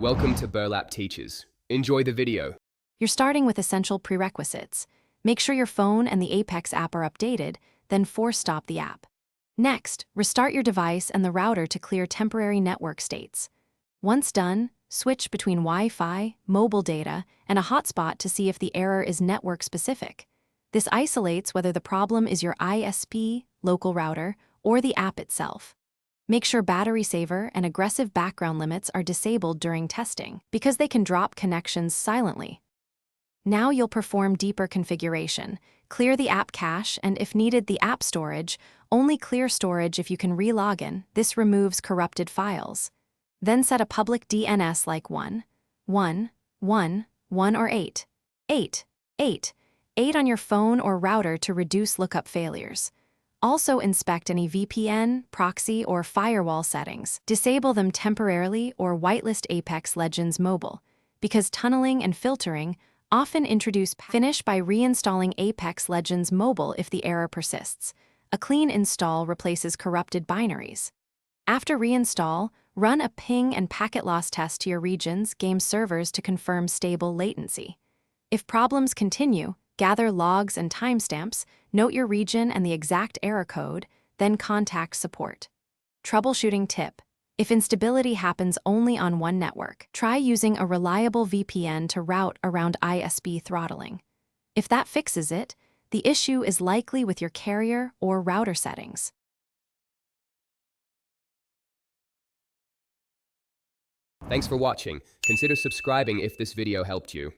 Welcome to Burlap Teachers. Enjoy the video. You're starting with essential prerequisites. Make sure your phone and the Apex app are updated, then force stop the app. Next, restart your device and the router to clear temporary network states. Once done, switch between Wi-Fi, mobile data, and a hotspot to see if the error is network-specific. This isolates whether the problem is your ISP, local router, or the app itself. Make sure battery saver and aggressive background limits are disabled during testing, because they can drop connections silently. Now you'll perform deeper configuration. Clear the app cache and, if needed, the app storage. Only clear storage if you can re-login. This removes corrupted files. Then set a public DNS like 1, 1, 1, 1 or 8, 8, 8, 8 on your phone or router to reduce lookup failures. Also inspect any VPN, proxy, or firewall settings. Disable them temporarily or whitelist Apex Legends Mobile, because tunneling and filtering often introduce. Finish by reinstalling Apex Legends Mobile if the error persists. A clean install replaces corrupted binaries. After reinstall, run a ping and packet loss test to your region's game servers to confirm stable latency. If problems continue, gather logs and timestamps, note your region and the exact error code, then contact support. Troubleshooting tip: if instability happens only on one network, try using a reliable VPN to route around ISP throttling. If that fixes it, the issue is likely with your carrier or router settings. Thanks for watching. Consider subscribing if this video helped you.